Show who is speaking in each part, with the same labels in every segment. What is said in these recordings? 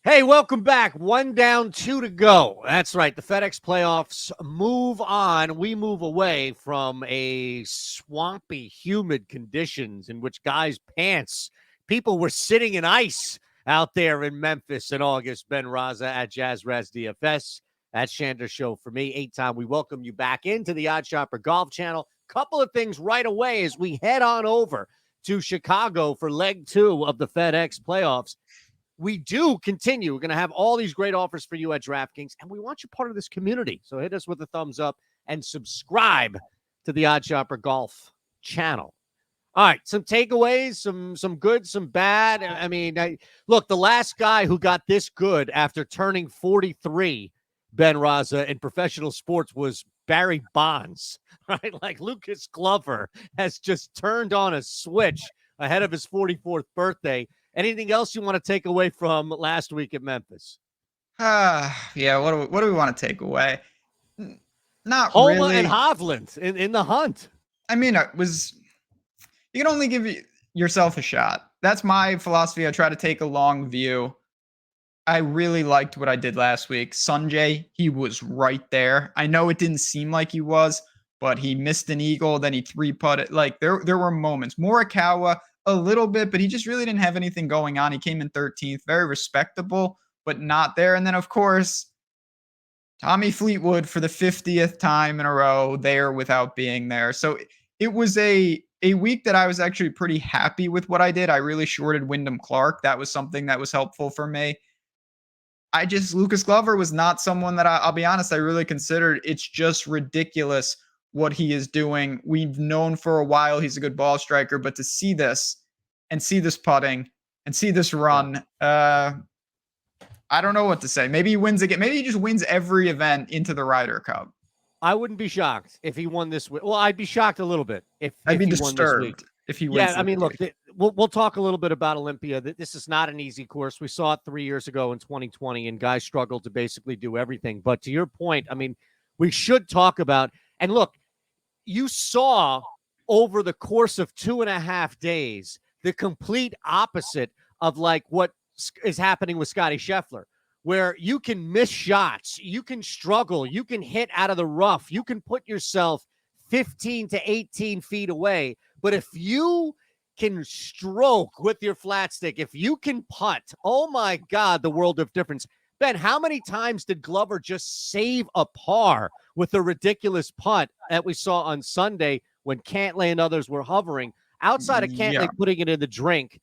Speaker 1: Hey, welcome back. One down, two to go. That's right. The FedEx playoffs move on. We move away from a swampy, humid conditions in which guys' pants, people were sitting in ice out there in Memphis in August. Ben Rasa at Jazz Raz DFS. That's Shander show for me. Eytan, we welcome you back into the Odd Shopper Golf Channel. Couple of things right away as we head on over to Chicago for leg 2 of the FedEx playoffs. We do continue. We're going to have all these great offers for you at DraftKings, and we want you part of this community. So hit us with a thumbs up and subscribe to the Odd Shopper Golf channel. All right, some takeaways, some good, some bad. I mean, look, the last guy who got this good after turning 43, Ben Rasa, in professional sports was Barry Bonds, right? Like Lucas Glover has just turned on a switch ahead of his 44th birthday. Anything else you want to take away from last week at Memphis?
Speaker 2: Yeah. What do we want to take away? Not
Speaker 1: Homa
Speaker 2: really.
Speaker 1: and Hovland in the hunt.
Speaker 2: I mean, you can only give yourself a shot. That's my philosophy. I try to take a long view. I really liked what I did last week. Sanjay, he was right there. I know it didn't seem like he was, but he missed an eagle, then he 3-putted. Like there were moments. Morikawa a little bit, but he just really didn't have anything going on. He came in 13th, very respectable, but not there. And then of course, Tommy Fleetwood for the 50th time in a row there without being there. So it was a week that I was actually pretty happy with what I did. I really shorted Wyndham Clark. That was something that was helpful for me. Lucas Glover was not someone that I'll be honest, I really considered. It's just ridiculous what he is doing. We've known for a while he's a good ball striker, but to see this and see this putting and see this run, I don't know what to say. Maybe he wins again. Maybe he just wins every event into the Ryder Cup.
Speaker 1: I wouldn't be shocked if he won this week. Well, I'd be shocked a little bit if
Speaker 2: I'd be
Speaker 1: he won this week.
Speaker 2: disturbed if he wins.
Speaker 1: Yeah, I mean, look, we'll talk a little bit about Olympia. This is not an easy course. We saw it 3 years ago in 2020, and guys struggled to basically do everything. But to your point, I mean, we should talk about, and look, you saw over the course of 2.5 days the complete opposite of like what is happening with Scottie Scheffler, where you can miss shots, you can struggle, you can hit out of the rough, you can put yourself 15 to 18 feet away. But if you can stroke with your flat stick, if you can putt, oh my God, the world of difference. Ben, how many times did Glover just save a par with a ridiculous putt that we saw on Sunday when Cantlay and others were hovering? Outside of Cantlay putting it in the drink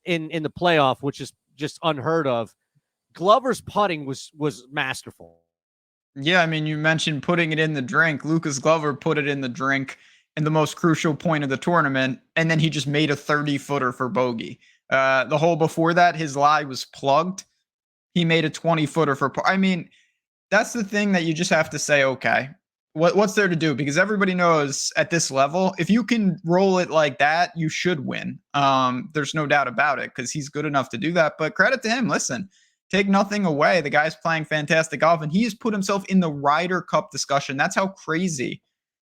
Speaker 1: in the playoff, which is just unheard of, Glover's putting was masterful.
Speaker 2: Yeah, I mean, you mentioned putting it in the drink. Lucas Glover put it in the drink in the most crucial point of the tournament, and then he just made a 30-footer for bogey. The hole before that, his lie was plugged. He made a 20-footer for par. I mean, that's the thing that you just have to say, okay, what's there to do? Because everybody knows at this level, if you can roll it like that, you should win. There's no doubt about it because he's good enough to do that. But credit to him. Listen, take nothing away. The guy's playing fantastic golf, and he has put himself in the Ryder Cup discussion. That's how crazy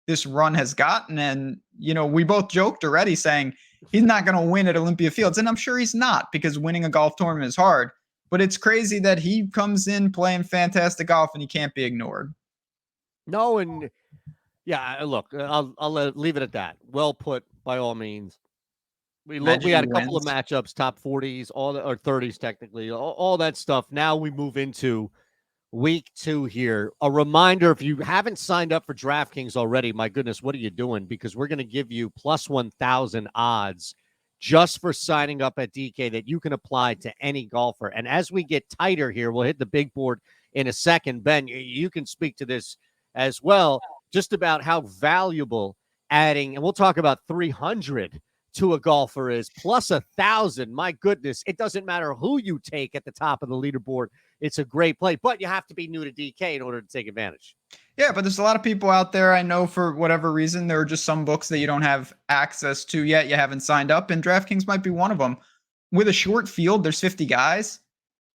Speaker 2: this run has gotten. And, you know, we both joked already saying he's not going to win at Olympia Fields. And I'm sure he's not, because winning a golf tournament is hard. But it's crazy that he comes in playing fantastic golf and he can't be ignored.
Speaker 1: No, and yeah, look, I'll leave it at that. Well put, by all means. We had a couple of matchups, top 40s, or 30s technically, all that stuff. Now we move into week 2 here. A reminder, if you haven't signed up for DraftKings already, my goodness, what are you doing? Because we're going to give you plus 1,000 odds just for signing up at DK that you can apply to any golfer. And as we get tighter here, we'll hit the big board in a second. Ben, you can speak to this as well, just about how valuable adding, and we'll talk about 300 to a golfer is, plus 1,000. My goodness, it doesn't matter who you take at the top of the leaderboard. It's a great play, but you have to be new to DK in order to take advantage.
Speaker 2: Yeah, but there's a lot of people out there, I know, for whatever reason, there are just some books that you don't have access to yet. You haven't signed up, and DraftKings might be one of them. With a short field, there's 50 guys.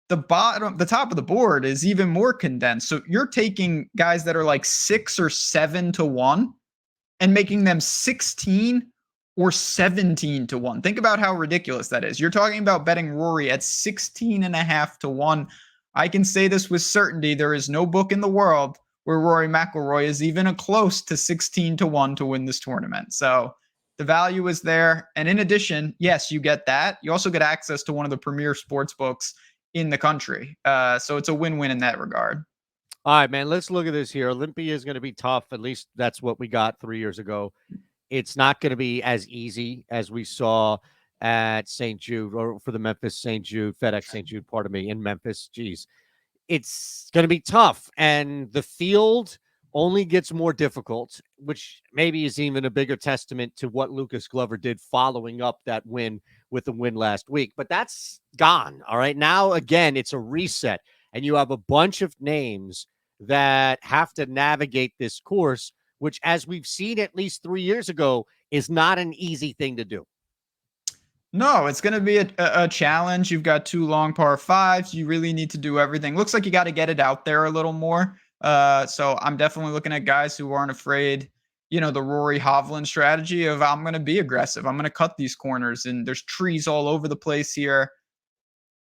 Speaker 2: The top of the board is even more condensed. So you're taking guys that are like 6 or 7 to 1 and making them 16 or 17 to 1. Think about how ridiculous that is. You're talking about betting Rory at 16.5 to 1. I can say this with certainty. There is no book in the world where Rory McIlroy is even close to 16 to 1 to win this tournament. So the value is there. And in addition, yes, you get that. You also get access to one of the premier sports books in the country. So it's a win-win in that regard.
Speaker 1: All right, man, let's look at this here. Olympia is going to be tough. At least that's what we got 3 years ago. It's not going to be as easy as we saw at St. Jude, or for the Memphis St. Jude, FedEx St. Jude, pardon me, in Memphis. Geez, it's going to be tough. And the field only gets more difficult, which maybe is even a bigger testament to what Lucas Glover did following up that win with the win last week. But that's gone. All right. Now, again, it's a reset, and you have a bunch of names that have to navigate this course, which, as we've seen at least 3 years ago, is not an easy thing to do.
Speaker 2: No, it's going to be a challenge. You've got 2 long par 5s. You really need to do everything. Looks like you got to get it out there a little more. So I'm definitely looking at guys who aren't afraid, the Rory Hovland strategy of, I'm going to be aggressive. I'm going to cut these corners, and there's trees all over the place here.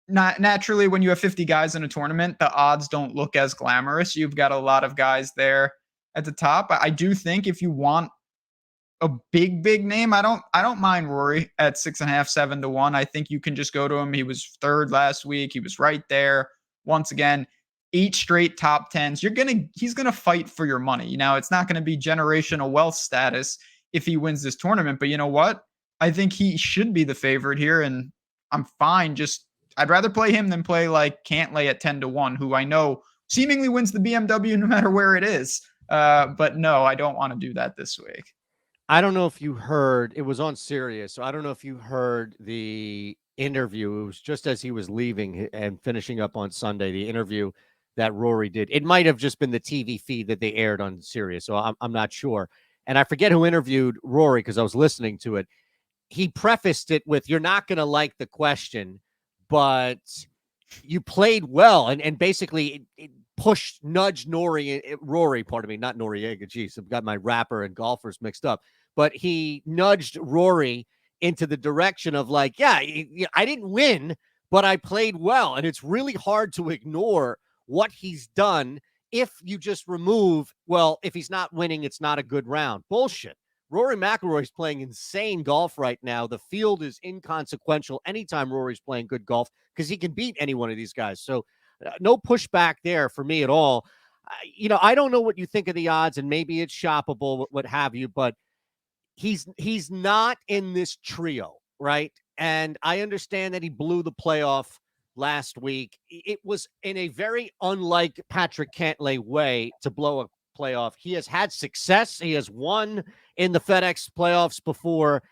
Speaker 2: Not naturally, when you have 50 guys in a tournament, the odds don't look as glamorous. You've got a lot of guys there at the top. I do think if you want a big name, I don't mind Rory at 6.5, 7 to 1. I think you can just go to him. He was third last week. He was right there. Once again, 8 straight top 10s. He's gonna fight for your money. It's not gonna be generational wealth status if he wins this tournament. But you know what? I think he should be the favorite here, and I'm fine. I'd rather play him than play like Cantlay at 10 to 1, who I know seemingly wins the BMW no matter where it is. But no, I don't want to do that this week.
Speaker 1: I don't know if you heard, it was on Sirius, so I don't know if you heard the interview. It was just as he was leaving and finishing up on Sunday, the interview that Rory did. It might have just been the TV feed that they aired on Sirius, so I'm not sure. And I forget who interviewed Rory because I was listening to it. He prefaced it with, "You're not going to like the question, but you played well," and basically it nudged Rory, pardon me, not Noriega. Geez, I've got my rapper and golfers mixed up. But he nudged Rory into the direction of like, yeah, I didn't win, but I played well. And it's really hard to ignore what he's done if you just remove, well, if he's not winning, it's not a good round. Bullshit. Rory McIlroy's playing insane golf right now. The field is inconsequential anytime Rory's playing good golf because he can beat any one of these guys. So no pushback there for me at all. I don't know what you think of the odds, and maybe it's shoppable, what have you, but he's not in this trio, right? And I understand that he blew the playoff last week. It was in a very unlike Patrick Cantlay way to blow a playoff. He has had success. He has won in the FedEx playoffs before.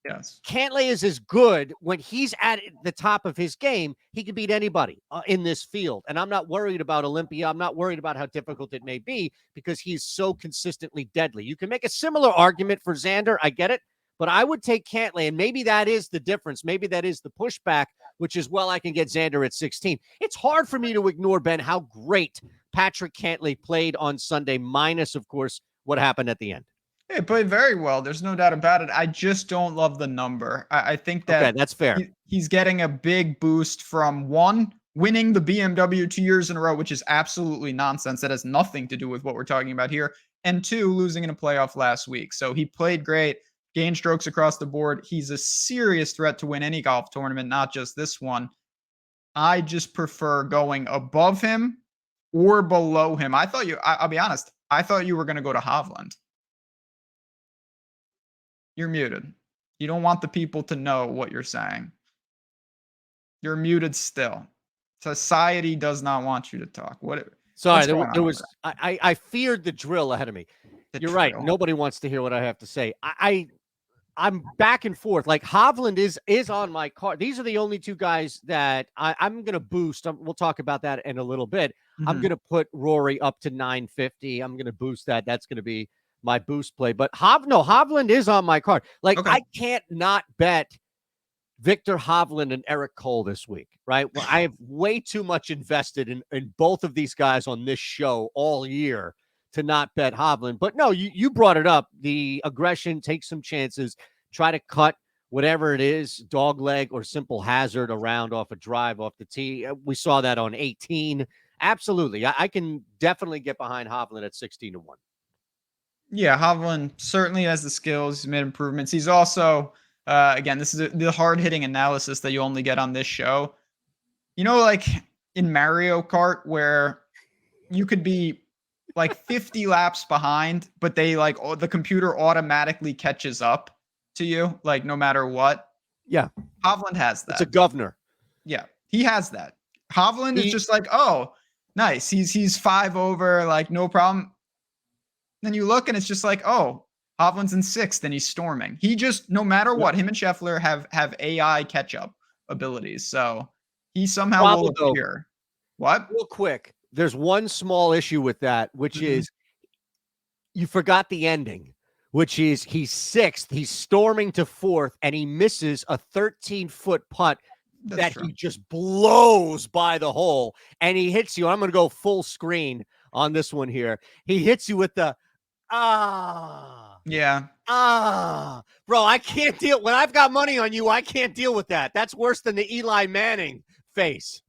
Speaker 2: Yes.
Speaker 1: Cantlay is as good when he's at the top of his game. He can beat anybody in this field. And I'm not worried about Olympia. I'm not worried about how difficult it may be because he's so consistently deadly. You can make a similar argument for Xander. I get it. But I would take Cantlay, and maybe that is the difference. Maybe that is the pushback, which is, well, I can get Xander at 16. It's hard for me to ignore, Ben, how great Patrick Cantlay played on Sunday, minus, of course, what happened at the end.
Speaker 2: He played very well. There's no doubt about it. I just don't love the number. I think that
Speaker 1: okay, that's fair.
Speaker 2: He's getting a big boost from, one, winning the BMW 2 years in a row, which is absolutely nonsense. That has nothing to do with what we're talking about here. And 2, losing in a playoff last week. So he played great, gained strokes across the board. He's a serious threat to win any golf tournament, not just this one. I just prefer going above him or below him. I'll be honest, I thought you were going to go to Hovland. You're muted. You don't want the people to know what you're saying. You're muted still. Society does not want you to talk.
Speaker 1: Sorry, there was. I feared the drill ahead of me. You're right. Nobody wants to hear what I have to say. I'm back and forth. Like Hovland is on my card. These are the only 2 guys that I'm going to boost. We'll talk about that in a little bit. Mm-hmm. I'm going to put Rory up to 950. I'm going to boost that. That's going to be my boost play. But Hovland is on my card. Like, okay. I can't not bet Victor Hovland and Eric Cole this week, right? Well, I have way too much invested in both of these guys on this show all year to not bet Hovland. But no, you brought it up. The aggression, take some chances. try to cut whatever it is, dog leg or simple hazard around off a drive off the tee. We saw that on 18. Absolutely. I can definitely get behind Hovland at 16-1.
Speaker 2: Yeah, Hovland certainly has the skills. He's made improvements. He's also, again, this is the hard-hitting analysis that you only get on this show. You know, like in Mario Kart, where you could be like 50 laps behind, but they like the computer automatically catches up to you, like no matter what.
Speaker 1: Yeah.
Speaker 2: Hovland has that.
Speaker 1: It's a governor.
Speaker 2: Yeah, he has that. Hovland is just like, oh, nice. He's 5 over, like no problem. Then you look and it's just like, oh, Hovland's in 6th and he's storming. He just, no matter what, him and Scheffler have AI catch-up abilities. So he somehow will appear. What?
Speaker 1: Real quick, there's one small issue with that, which is you forgot the ending, which is he's 6th, he's storming to 4th, and he misses a 13-foot putt that he just blows by the hole, and he hits you. I'm going to go full screen on this one here. He hits you with the
Speaker 2: yeah.
Speaker 1: Bro, I can't deal. When I've got money on you, I can't deal with that. That's worse than the Eli Manning face.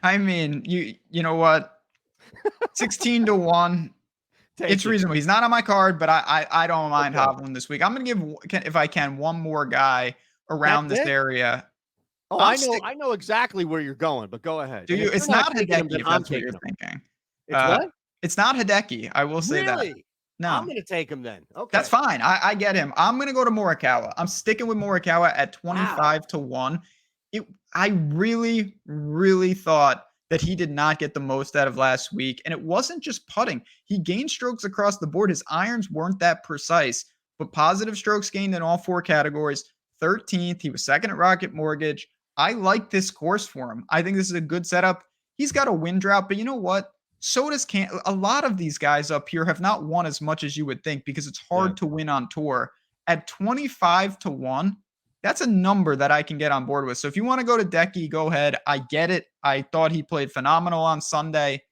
Speaker 2: I mean, you know what? 16-1. It's reasonable. He's not on my card, but I don't mind Hovland this week. I'm going to give, if I can, one more guy around this area.
Speaker 1: Oh, I know exactly where you're going, but go ahead.
Speaker 2: Do you? It's not Hideki, if that's what you're thinking.
Speaker 1: It's what?
Speaker 2: It's not Hideki. I will say that. No.
Speaker 1: I'm going to take him then. Okay.
Speaker 2: That's fine. I get him. I'm going to go to Morikawa. I'm sticking with Morikawa at 25-1. I really, really thought that he did not get the most out of last week. And it wasn't just putting. He gained strokes across the board. His irons weren't that precise, but positive strokes gained in all 4 categories. 13th. He was 2nd at Rocket Mortgage. I like this course for him. I think this is a good setup. He's got a wind drought, but you know what? So does a lot of these guys up here have not won as much as you would think because it's hard to win on tour. At 25-1, that's a number that I can get on board with. So if you want to go to Decky, go ahead. I get it. I thought he played phenomenal on Sunday.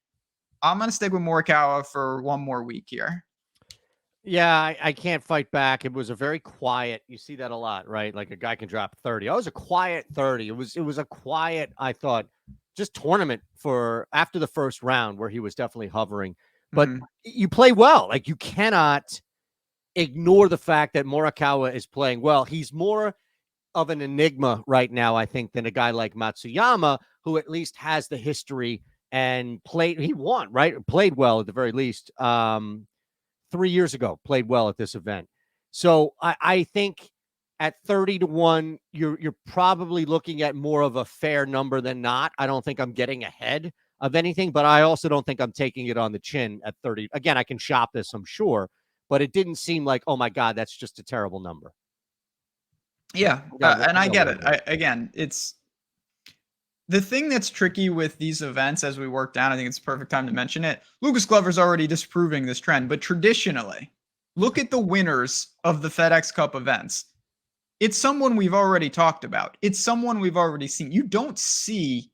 Speaker 2: I'm going to stick with Morikawa for one more week here.
Speaker 1: Yeah, I can't fight back. It was a very quiet. You see that a lot, right? Like a guy can drop 30. Oh, it was a quiet 30. It was a quiet, I thought, just tournament for after the first round where he was definitely hovering. But you play well. Like you cannot ignore the fact that Morikawa is playing well. He's more of an enigma right now, I think, than a guy like Matsuyama, who at least has the history and played. He won, right? Played well at the very least. 3 years ago, played well at this event. So I think at 30-1, you're probably looking at more of a fair number than not. I don't think I'm getting ahead of anything, but I also don't think I'm taking it on the chin at 30. Again, I can shop this, I'm sure, but it didn't seem like, oh my God, that's just a terrible number.
Speaker 2: Yeah, and I get it. Again, it's the thing that's tricky with these events as we work down. I think it's the perfect time to mention it. Lucas Glover's already disproving this trend, but traditionally, look at the winners of the FedEx Cup events. It's someone we've already talked about. It's someone we've already seen. You don't see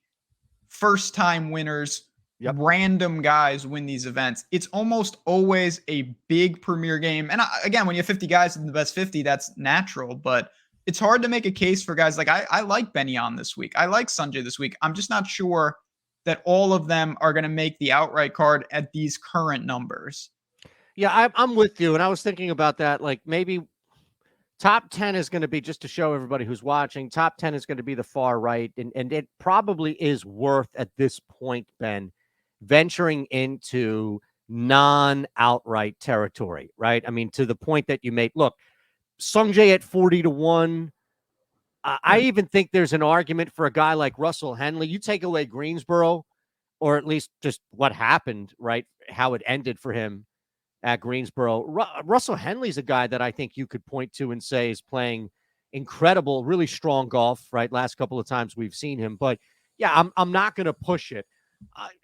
Speaker 2: first-time winners, random guys win these events. It's almost always a big premier game. And again, when you have 50 guys in the best 50, that's natural, but it's hard to make a case for guys like I like Benyon this week. I like Sanjay this week. I'm just not sure that all of them are going to make the outright card at these current numbers.
Speaker 1: Yeah, I'm with you. And I was thinking about that. Like maybe top 10 is going to be, just to show everybody who's watching, top 10 is going to be the far right. And it probably is worth at this point, Ben, venturing into non-outright territory, right? I mean, to the point that you made, look, Sungjae at 40-1. I even think there's an argument for a guy like Russell Henley. You take away Greensboro, or at least just what happened, right? How it ended for him at Greensboro. Russell Henley's a guy that I think you could point to and say is playing incredible, really strong golf, right? Last couple of times we've seen him. But yeah, I'm not going to push it.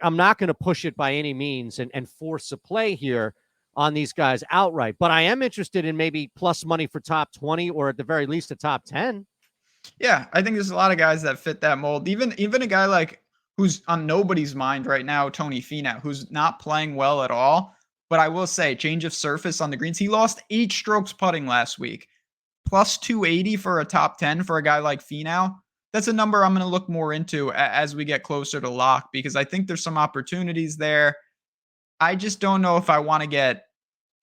Speaker 1: I'm not going to push it by any means and force a play here on these guys outright. But I am interested in maybe plus money for top 20 or at the very least a top 10.
Speaker 2: Yeah, I think there's a lot of guys that fit that mold. Even a guy like who's on nobody's mind right now, Tony Finau, who's not playing well at all. But I will say, change of surface on the greens. He lost 8 strokes putting last week. plus 280 for a top 10 for a guy like Finau. That's a number I'm going to look more into as we get closer to lock, because I think there's some opportunities there. I just don't know if I want to get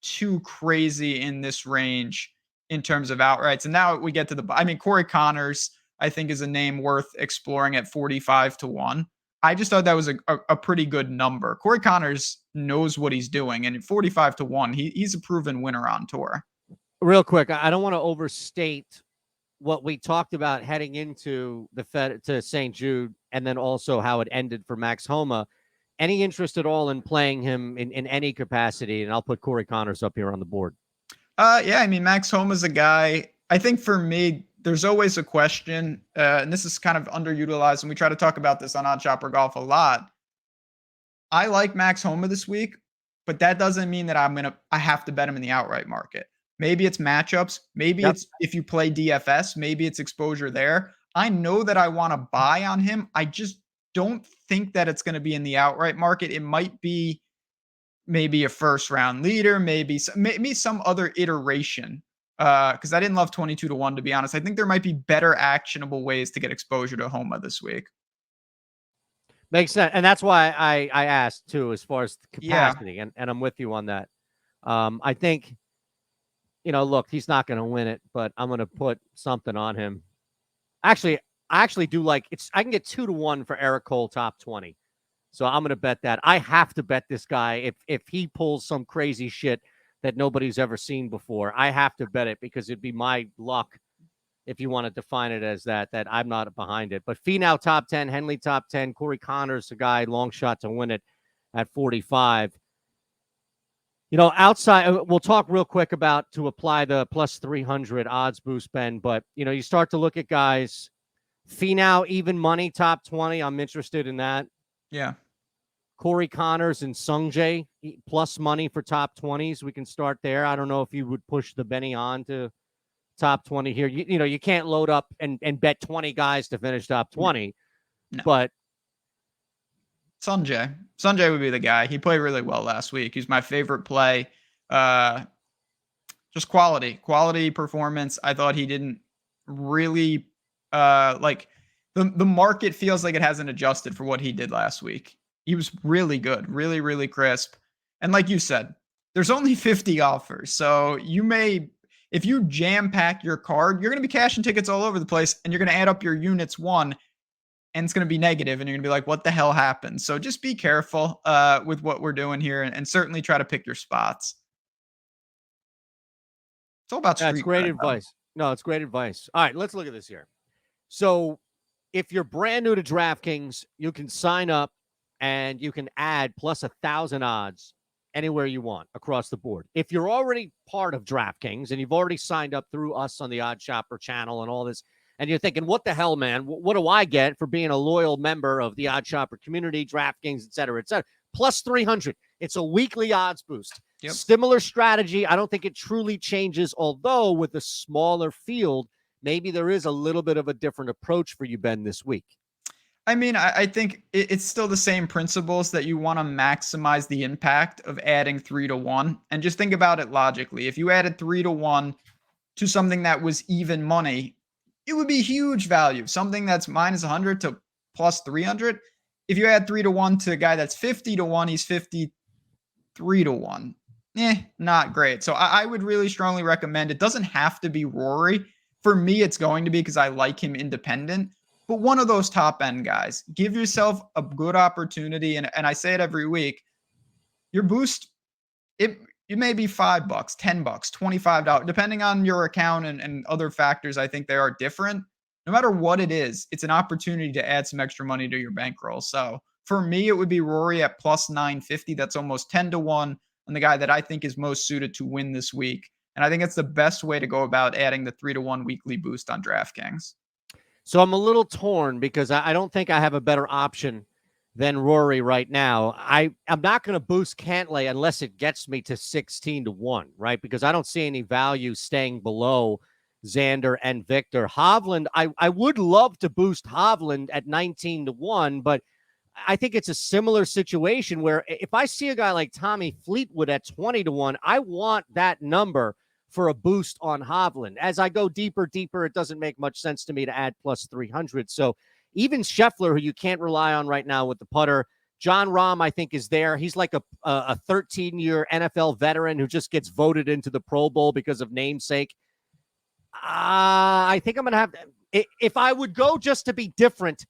Speaker 2: too crazy in this range in terms of outrights. And now we get to Corey Connors, I think, is a name worth exploring at 45-1. I just thought that was a pretty good number. Corey Connors knows what he's doing, and at 45-1, he's a proven winner on tour.
Speaker 1: Real quick, I don't want to overstate what we talked about heading into to St. Jude, and then also how it ended for Max Homa. Any interest at all in playing him in any capacity? And I'll put Corey Connors up here on the board.
Speaker 2: Yeah, Max Homa's a guy. I think for me, there's always a question, and this is kind of underutilized, and we try to talk about this on Odd Shopper Golf a lot. I like Max Homa this week, but that doesn't mean that I have to bet him in the outright market. Maybe it's matchups. Maybe it's if you play DFS, maybe it's exposure there. I know that I want to buy on him. I just don't think that it's going to be in the outright market. It might be maybe a first round leader, maybe some other iteration. Because I didn't love 22-1, to be honest. I think there might be better actionable ways to get exposure to Homa this week.
Speaker 1: Makes sense. And that's why I asked too, as far as capacity. Yeah. And I'm with you on that. I think, look, he's not going to win it, but I'm going to put something on him. Actually, I actually do like I can get 2-1 for Eric Cole top 20. So I'm going to bet that. I have to bet this guy if he pulls some crazy shit that nobody's ever seen before. I have to bet it because it'd be my luck, if you want to define it as that I'm not behind it. But Finau top 10, Henley top 10, Corey Connors, a guy, long shot to win it at 45. Outside, we'll talk real quick about to apply the plus 300 odds boost, Ben. But, you start to look at guys. Finau, even money, top 20. I'm interested in that.
Speaker 2: Yeah.
Speaker 1: Corey Connors and Sungjae, plus money for top 20s. We can start there. I don't know if you would push the Benny on to top 20 here. You can't load up and bet 20 guys to finish top 20.
Speaker 2: No.
Speaker 1: But
Speaker 2: Sungjae would be the guy. He played really well last week. He's my favorite play. Just quality performance. I thought he didn't really the market feels like it hasn't adjusted for what he did last week. He was really good, really, really crisp. And like you said, there's only 50 golfers. So if you jam pack your card, you're going to be cashing tickets all over the place, and you're going to add up your units won, and it's going to be negative, and you're going to be like, what the hell happened? So just be careful with what we're doing here, and certainly try to pick your spots. It's all about street.
Speaker 1: That's great advice. No, it's great advice. All right, let's look at this here. So if you're brand new to DraftKings, you can sign up and you can add plus 1,000 odds anywhere you want across the board. If you're already part of DraftKings and you've already signed up through us on the Odd Shopper channel and all this, and you're thinking, what the hell, man? What do I get for being a loyal member of the Odd Shopper community, DraftKings, et cetera, et cetera? Plus 300. It's a weekly odds boost. Yep. Similar strategy. I don't think it truly changes, although with a smaller field, maybe there is a little bit of a different approach for you, Ben, this week.
Speaker 2: I think it's still the same principles that you want to maximize the impact of adding 3-1. And just think about it logically. If you added 3-1 to something that was even money, it would be huge value. Something that's minus 100 to plus 300. If you add 3-1 to a guy that's 50-1, he's 53-1. Not great. So I would really strongly recommend, it doesn't have to be Rory. For me, it's going to be because I like him independent. But one of those top end guys, give yourself a good opportunity. And I say it every week, your boost, it may be $5, $10, $25, depending on your account and other factors. I think they are different. No matter what it is, it's an opportunity to add some extra money to your bankroll. So for me, it would be Rory at plus 950. That's almost 10-1 on the guy that I think is most suited to win this week. And I think it's the best way to go about adding the 3-1 weekly boost on DraftKings.
Speaker 1: So I'm a little torn because I don't think I have a better option than Rory right now. I'm not going to boost Cantlay unless it gets me to 16-1, right? Because I don't see any value staying below Xander and Victor. Hovland, I would love to boost Hovland at 19-1, but I think it's a similar situation where if I see a guy like Tommy Fleetwood at 20-1, I want that number for a boost on Hovland. As I go deeper, it doesn't make much sense to me to add plus 300. So even Scheffler, who you can't rely on right now with the putter, John Rahm, I think, is there. He's like a 13-year NFL veteran who just gets voted into the Pro Bowl because of namesake. I think I'm going to have to, if I would go just to be different,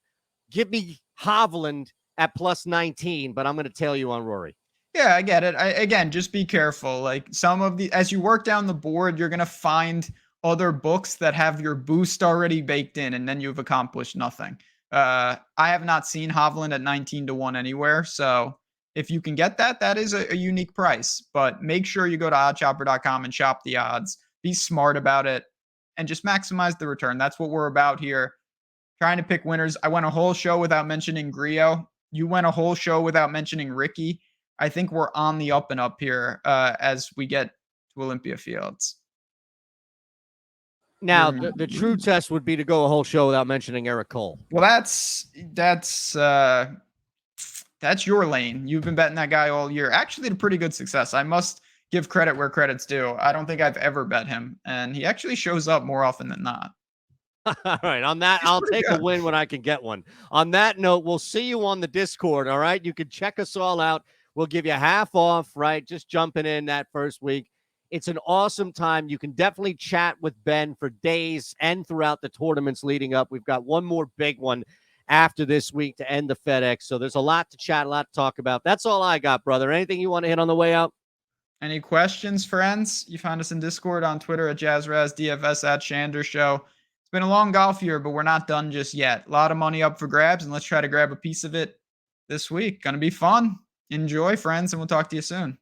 Speaker 1: give me Hovland at plus 19, but I'm going to tell you on Rory.
Speaker 2: Yeah, I get it. Again, just be careful. Like some of the, as you work down the board, you're going to find other books that have your boost already baked in, and then you've accomplished nothing. I have not seen Hovland at 19-1 anywhere. So if you can get that, that is a unique price. But make sure you go to oddchopper.com and shop the odds. Be smart about it and just maximize the return. That's what we're about here. Trying to pick winners. I went a whole show without mentioning Grillo. You went a whole show without mentioning Ricky. I think we're on the up and up here as we get to Olympia Fields.
Speaker 1: Now, the true test would be to go a whole show without mentioning Eric Cole.
Speaker 2: Well, that's your lane. You've been betting that guy all year. Actually, to pretty good success. I must give credit where credit's due. I don't think I've ever bet him, and he actually shows up more often than not.
Speaker 1: All right. On that, I'll take a win when I can get one. On that note, we'll see you on the Discord. All right. You can check us all out. We'll give you half off, right? Just jumping in that first week. It's an awesome time. You can definitely chat with Ben for days and throughout the tournaments leading up. We've got one more big one after this week to end the FedEx. So there's a lot to chat, a lot to talk about. That's all I got, brother. Anything you want to hit on the way out?
Speaker 2: Any questions, friends? You find us in Discord, on Twitter at JazzRazDFS, at Shander Show. It's been a long golf year, but we're not done just yet. A lot of money up for grabs, and let's try to grab a piece of it this week. Going to be fun. Enjoy, friends, and we'll talk to you soon.